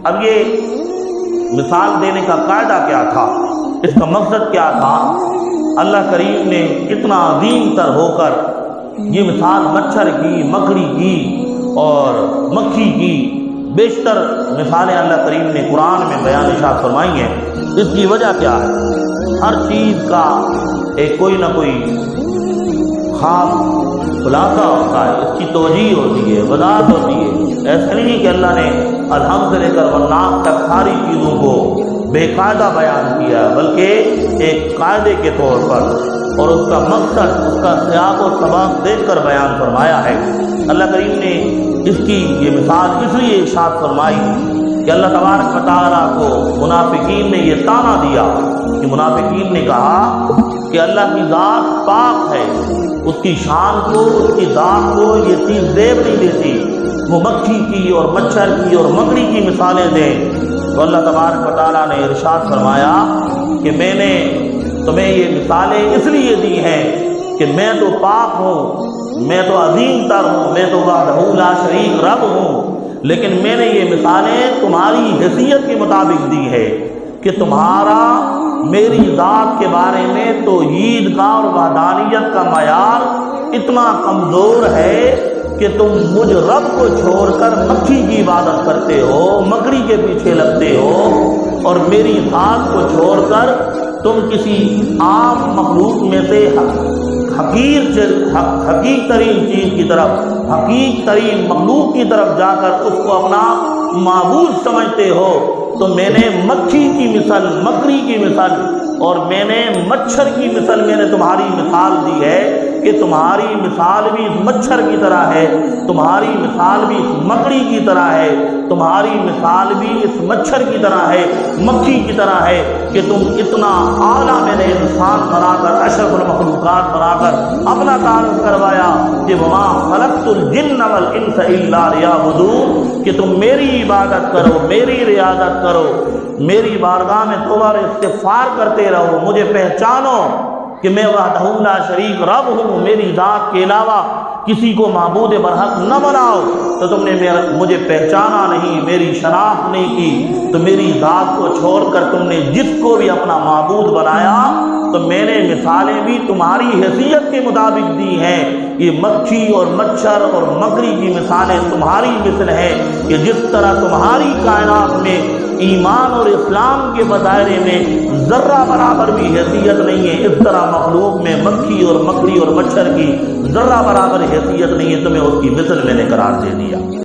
اب یہ مثال دینے کا قاعدہ کیا تھا، اس کا مقصد کیا تھا؟ اللہ کریم نے اتنا عظیم تر ہو کر یہ مثال مچھر کی، مکڑی کی اور مکھی کی بیشتر مثالیں اللہ کریم نے قرآن میں بیان ارشاد فرمائی ہیں۔ اس کی وجہ کیا ہے؟ ہر چیز کا ایک کوئی نہ کوئی خاص خلاصہ ہوتا ہے، اس کی توجیہ ہوتی ہے، وضاحت ہوتی ہے۔ ایسا نہیں کہ اللہ نے الحمد سے لے کر والناس تک ساری چیزوں کو بے قاعدہ بیان کیا، بلکہ ایک قاعدے کے طور پر اور اس کا مقصد، اس کا سیاق و سباق دیکھ کر بیان فرمایا ہے۔ اللہ کریم نے اس کی یہ مثال اس لیے ارشاد فرمائی کہ اللہ تبارک و تعالیٰ کو منافقین نے یہ طعنہ دیا کہ منافقین نے کہا کہ اللہ کی ذات پاک ہے، اس کی شان کو، اس کی ذات کو یہ چیز زیب نہیں دیتی، وہ مکھی کی اور مچھر کی اور مکڑی کی مثالیں دیں۔ تو اللہ تبارک و تعالیٰ نے ارشاد فرمایا کہ میں نے تمہیں یہ مثالیں اس لیے دی ہیں کہ میں تو پاک ہوں، میں تو عظیم تر ہوں، میں تو وحدہ لا شریک رب ہوں، لیکن میں نے یہ مثالیں تمہاری حیثیت کے مطابق دی ہے کہ تمہارا میری ذات کے بارے میں توحید کا اور وحدانیت کا معیار اتنا کمزور ہے کہ تم مجھ رب کو چھوڑ کر مکھی کی عبادت کرتے ہو، مکڑی کے پیچھے لگتے ہو، اور میری ذات کو چھوڑ کر تم کسی عام مخلوق میں سے حقیر ترین چیز کی طرف، حقیر ترین مخلوق کی طرف جا کر اس کو اپنا معبود سمجھتے ہو۔ تو میں نے مکھی کی مثال، مکڑی کی مثال اور میں نے مچھر کی مثال میں نے تمہاری مثال دی ہے کہ تمہاری مثال بھی اس مچھر کی طرح ہے، تمہاری مثال بھی اس مکڑی کی طرح ہے، تمہاری مثال بھی اس مچھر کی طرح ہے، مکھی کی طرح ہے کہ تم اتنا اعلیٰ میں نے انسان بنا کر، اشرف المخلوقات بنا کر اپنا تعارف کروایا کہ وما خلقت الجن والانس الا لیعبدون، کہ تم میری عبادت کرو، میری ریاضت کرو، میری بارگاہ میں توبہ اور استغفار کرتے رہو، مجھے پہچانو کہ میں وحدہ لا شریک رب ہوں، میری ذات کے علاوہ کسی کو معبود برحق نہ بناؤ۔ تو تم نے مجھے پہچانا نہیں، میری شناخت نہیں کی، تو میری ذات کو چھوڑ کر تم نے جس کو بھی اپنا معبود بنایا، تو میں نے مثالیں بھی تمہاری حیثیت کے مطابق دی ہیں۔ یہ مکھی اور مچھر اور مکڑی کی مثالیں تمہاری مثل ہیں کہ جس طرح تمہاری کائنات میں ایمان اور اسلام کے دائرے میں ذرہ برابر بھی حیثیت نہیں ہے، اس طرح مخلوق میں مکھی اور مکڑی اور مچھر کی ذرہ برابر حیثیت نہیں ہے، تمہیں اس کی مثل میں نے قرار دے دیا۔